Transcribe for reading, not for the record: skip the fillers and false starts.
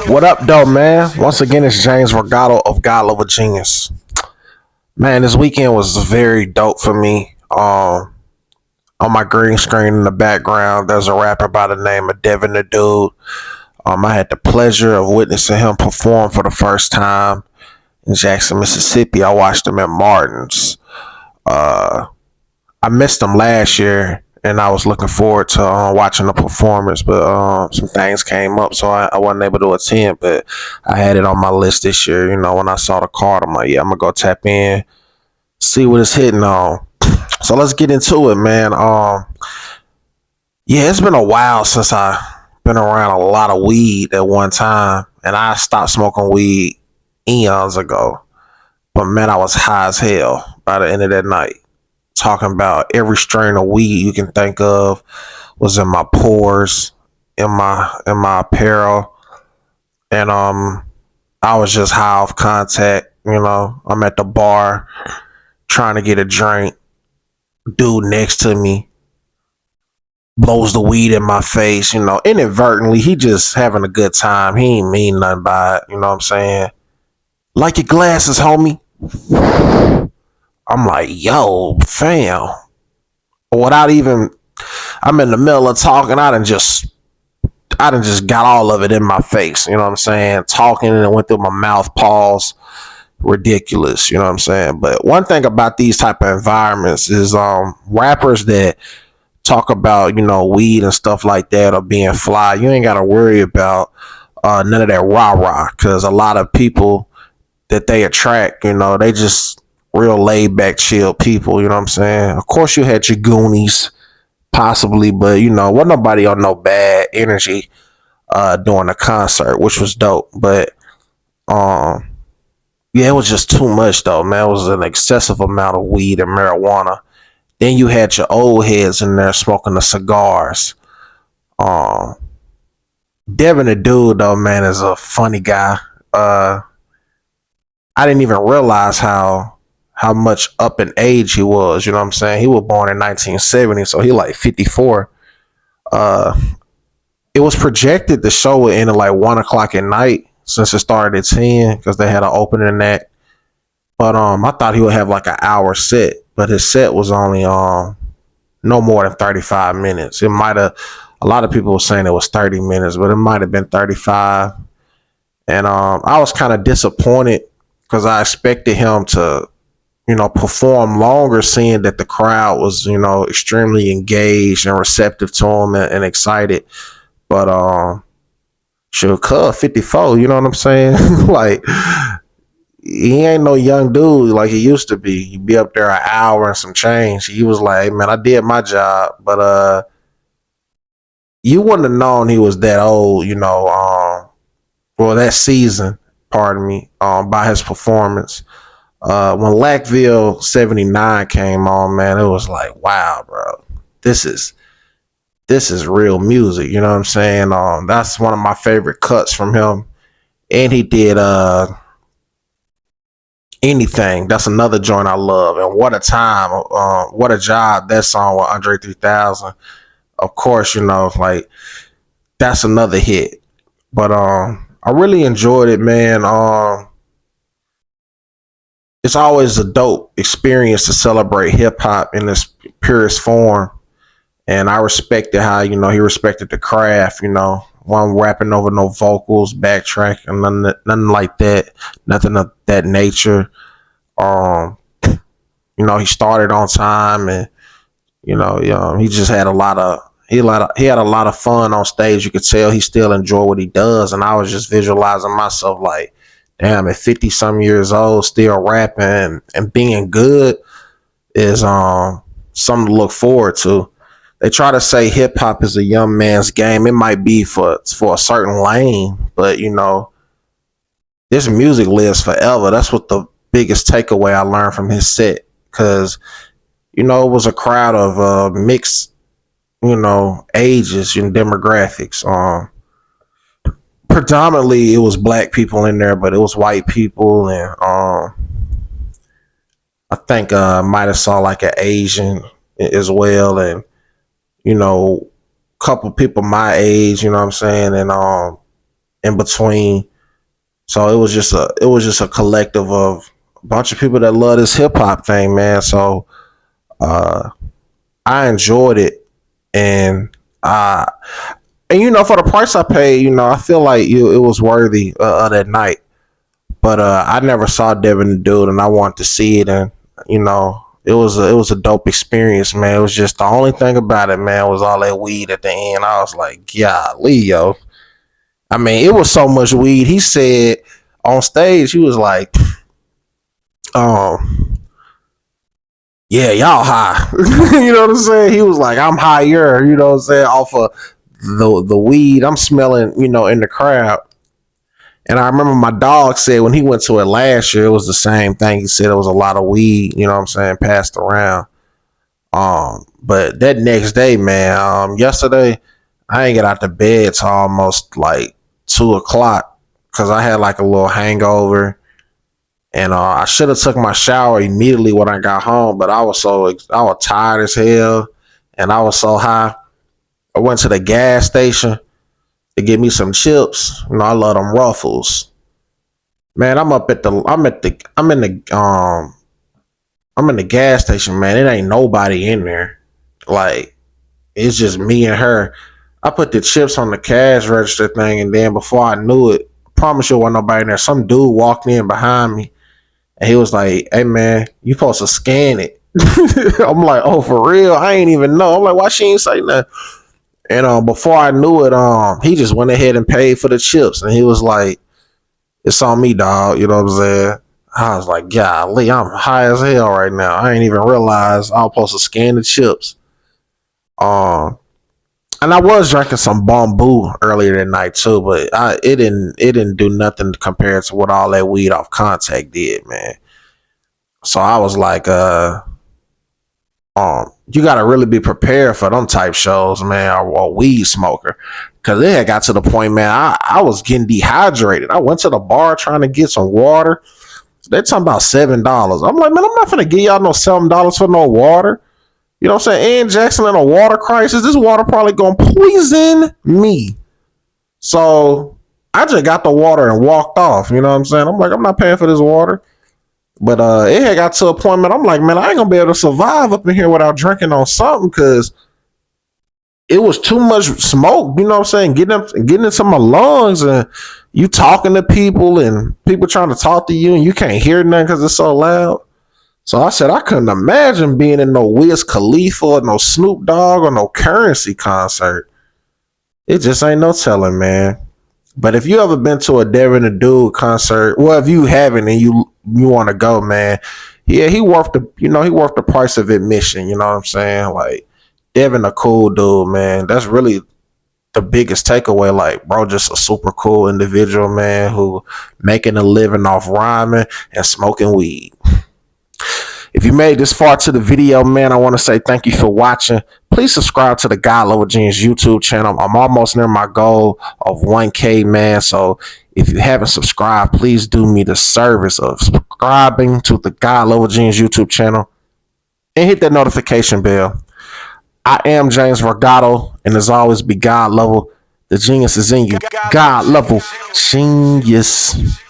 What up, though, man? Once again, it's James Regato of God Level Genius. Man, this weekend was very dope for me. On my green screen in the background, there's a rapper by the name of Devin The Dude. I had the pleasure of witnessing him perform for the first time in Jackson, Mississippi. I watched him at Martin's. Uh, I missed him last year, and I was looking forward to watching the performance, but some things came up, so I wasn't able to attend. But I had it on my list this year. You know, when I saw the card, I'm like, yeah, I'm gonna go tap in, see what it's hitting on. So let's get into it, man. Yeah, it's been a while since I been around a lot of weed at one time, and I stopped smoking weed eons ago. But man, I was high as hell by the end of that night. Talking about every strain of weed you can think of was in my pores, in my apparel, and I was just high off contact. You know, I'm at the bar trying to get a drink. Dude next to me blows the weed in my face. You know, inadvertently, he just having a good time. He ain't mean nothing by it. You know what I'm saying? Like your glasses, homie. I'm like, yo, fam. Without even, I'm in the middle of talking. I done just got all of it in my face. You know what I'm saying? Talking and it went through my mouth. Pause. Ridiculous. You know what I'm saying? But one thing about these type of environments is rappers that talk about, you know, weed and stuff like that or being fly. You ain't got to worry about none of that rah rah, because a lot of people that they attract, you know, they just real laid back, chill people. You know what I'm saying? Of course, you had your Goonies, possibly, but you know, wasn't nobody on no bad energy during the concert, which was dope. But um, yeah, it was just too much though, man. It was an excessive amount of weed and marijuana. Then you had your old heads in there smoking the cigars. Um, Devin the Dude though, man, is a funny guy. Uh, I didn't even realize how much up in age he was. You know what I'm saying? He was born in 1970, so he like 54. Uh, it was projected the show would end at like 1 o'clock at night since it started at 10 because they had an opening at. But I thought he would have like an hour set, but his set was only no more than 35 minutes. It might have. A lot of people were saying it was 30 minutes, but it might have been 35. And I was kind of disappointed because I expected him to, you know, perform longer, seeing that the crowd was, you know, extremely engaged and receptive to him and excited. But sure, Cub 54, you know what I'm saying? Like, he ain't no young dude like he used to be. He'd be up there an hour and some change. He was like, hey, man, I did my job, but you wouldn't have known he was that old, you know, well, that season, pardon me, by his performance. When Lackville 79 came on, man, it was like, wow, bro, this is real music. You know what I'm saying? That's one of my favorite cuts from him. And he did anything. That's another joint I love. And what a time, what a job that song with Andre 3000. Of course, you know, like that's another hit. But I really enjoyed it, man. It's always a dope experience to celebrate hip hop in its purest form. And I respected how, you know, he respected the craft, you know, one rapping over no vocals, backtracking, nothing like that, nothing of that nature. Um, you know, he started on time, and you know, he just had a lot of he had a lot of fun on stage. You could tell he still enjoyed what he does, and I was just visualizing myself like, damn, at 50 some years old, still rapping and being good is something to look forward to. They try to say hip hop is a young man's game. It might be for a certain lane, but you know, this music lives forever. That's what the biggest takeaway I learned from his set, because you know, it was a crowd of mixed, you know, ages and demographics. Predominantly it was black people in there, but it was white people, and I think might have saw like an Asian as well, and you know, couple people my age, you know what I'm saying, and in between. So it was just a collective of a bunch of people that love this hip hop thing, man. So uh, I enjoyed it, and uh, for the price I paid, I feel like it was worthy of that night. But I never saw Devin the Dude, and I wanted to see it, and it was a dope experience, man. It was just the only thing about it, man, was all that weed at the end. I was like, golly, yo. I mean, it was so much weed. He said on stage, he was like, um, yeah, y'all high. You know what I'm saying? He was like, I'm higher, what I'm saying, off of the weed I'm smelling, in the crowd. And I remember my dog said when he went to it last year, it was the same thing. He said it was a lot of weed, what I'm saying, passed around. But that next day, man, yesterday, I ain't get out the bed till almost like 2 o'clock because I had like a little hangover, and I should have took my shower immediately when I got home, but I was tired as hell, and I was so high. I went to the gas station to get me some chips. I love them Ruffles. Man, I'm in the gas station, man. It ain't nobody in there. Like, it's just me and her. I put the chips on the cash register thing, and then before I knew it, I promise you, wasn't nobody in there. Some dude walked in behind me, and he was like, "Hey, man, you supposed to scan it." I'm like, "Oh, for real? I ain't even know." I'm like, "Why she ain't say nothing?" And before I knew it, he just went ahead and paid for the chips, and he was like, "It's on me, dog." You know what I'm saying? I was like, "Golly, I'm high as hell right now. I ain't even realize I was supposed to scan the chips." Um, and I was drinking some bamboo earlier that night too, but it didn't do nothing compared to what all that weed off contact did, man. So I was like, you gotta really be prepared for them type shows, man, or weed smoker. Cause it had got to the point, man, I was getting dehydrated. I went to the bar trying to get some water. They're talking about $7. I'm like, man, I'm not gonna give y'all no $7 for no water. You know what I'm saying? Ann Jackson in a water crisis. This water probably gonna poison me. So I just got the water and walked off. You know what I'm saying? I'm like, I'm not paying for this water. But it had got to a point, man. I'm like, man, I ain't gonna be able to survive up in here without drinking on something because it was too much smoke. You know what I'm saying? Getting into my lungs, and you talking to people and people trying to talk to you, and you can't hear nothing because it's so loud. So I said I couldn't imagine being in no Wiz Khalifa or no Snoop Dogg or no Currency concert. It just ain't no telling, man. But if you ever been to a Devin the Dude concert, well, if you haven't and you want to go, man, yeah, he worth the price of admission. You know what I'm saying? Like, Devin a cool dude, man. That's really the biggest takeaway. Like, bro, just a super cool individual, man, who making a living off rhyming and smoking weed. If you made this far to the video, man, I want to say thank you for watching. Please subscribe to the God Level Jeans YouTube channel. I'm almost near my goal of 1K, man. So if you haven't subscribed, please do me the service of subscribing to the God Level Jeans YouTube channel and hit that notification bell. I am James Vergato, and as always, be God Level. The genius is in you. God Level Genius.